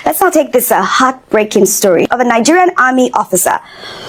Let's now take this heartbreaking story of a Nigerian army officer,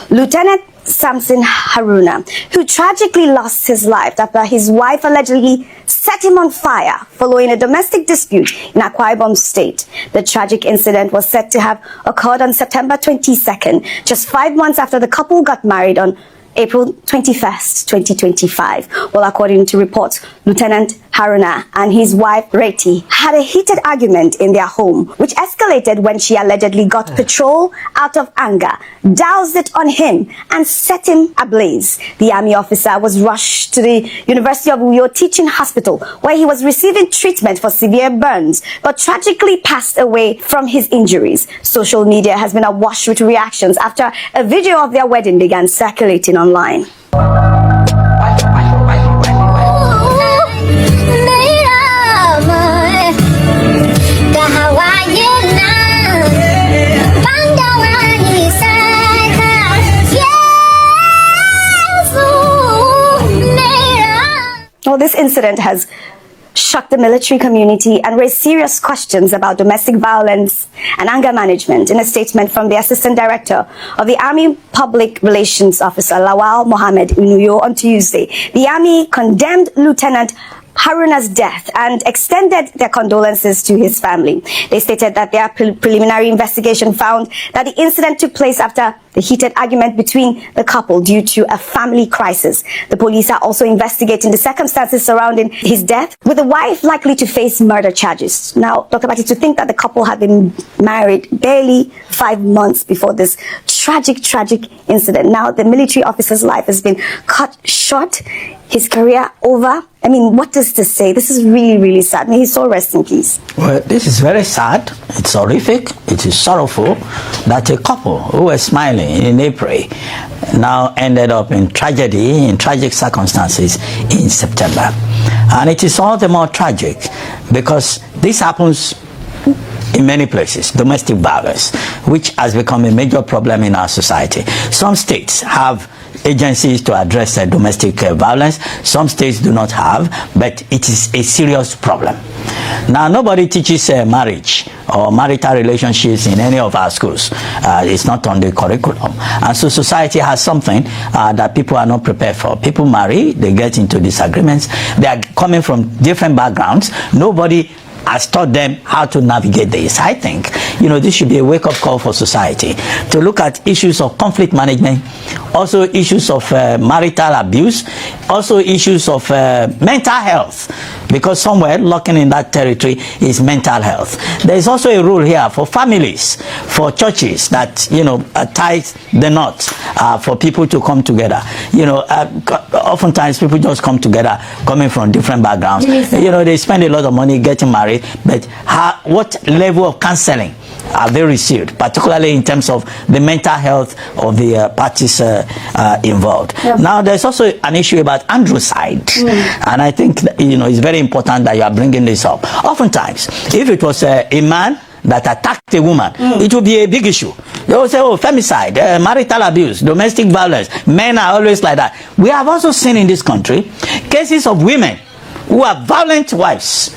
Lieutenant Samson Haruna, who tragically lost his life after his wife allegedly set him on fire following a domestic dispute in Akwa Ibom State. The tragic incident was said to have occurred on September 22nd, just 5 months after the couple got married on April 21st, 2025. Well, according to reports, Lieutenant Haruna and his wife Reti had a heated argument in their home, which escalated when she allegedly got petrol out of anger, doused it on him, and set him ablaze. The army officer was rushed to the University of Uyo Teaching Hospital, where he was receiving treatment for severe burns, but tragically passed away from his injuries. Social media has been awash with reactions after a video of their wedding began circulating online. Well, this incident has shocked the military community and raised serious questions about domestic violence and anger management. In a statement from the Assistant Director of the Army Public Relations Officer, Lawal Mohammed Unuyo, on Tuesday, the Army condemned Lieutenant Haruna's death and extended their condolences to his family. They stated that their preliminary investigation found that the incident took place after the heated argument between the couple due to a family crisis. The police are also investigating the circumstances surrounding his death, with the wife likely to face murder charges. Now, Dr. Bati, to think that the couple had been married barely 5 months before this tragic incident. Now, the military officer's life has been cut short, his career over. I mean, what does this say? This is really sad. May his soul rest in peace. Well, this is very sad. It's horrific. It is sorrowful that a couple who were smiling in April now ended up in tragedy, in tragic circumstances in September. And it is all the more tragic because this happens in many places, domestic violence, which has become a major problem in our society. Some states have agencies to address domestic violence. Some states do not have, but it is a serious problem. Now, nobody teaches marriage or marital relationships in any of our schools. It's not on the curriculum. And so society has something that people are not prepared for. People marry, they get into disagreements. They are coming from different backgrounds. Nobody has taught them how to navigate this. I think, this should be a wake-up call for society to look at issues of conflict management, also issues of marital abuse, also issues of mental health, because somewhere lurking in that territory is mental health. There is also a role here for families, for churches that, ties the knot for people to come together. Oftentimes people just come together coming from different backgrounds. They spend a lot of money getting married, but what level of counseling have they received, particularly in terms of the mental health of the parties involved? Yep. Now, there's also an issue about androcide, and I think it's very important that you are bringing this up. Oftentimes, if it was a man that attacked a woman, it would be a big issue. They will say, oh, femicide, marital abuse, domestic violence. Men are always like that. We have also seen in this country cases of women who are violent wives,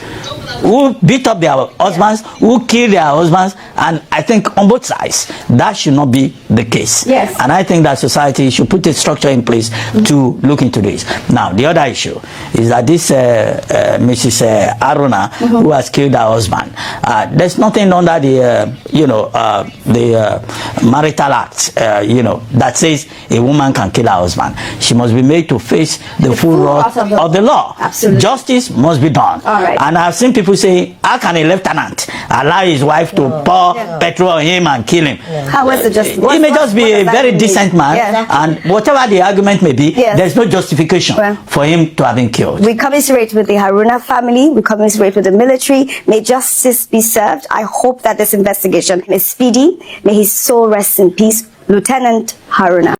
who beat up their husbands, who kill their husbands, and I think on both sides that should not be the case. Yes. And I think that society should put a structure in place to look into this. Now, the other issue is that this Mrs. Haruna, who has killed her husband, there's nothing under the marital act that says a woman can kill her husband. She must be made to face the full wrath of the law. Absolutely. Justice must be done. All right. And I've seen people say, how can a lieutenant allow his wife to pour petrol on him and kill him? How is it just? He may just be a very decent man, and whatever the argument may be, there's no justification for him to have been killed. We commiserate with the Haruna family. We commiserate with the military. May justice be served. I hope that this investigation is speedy. May his soul rest in peace. Lieutenant Haruna.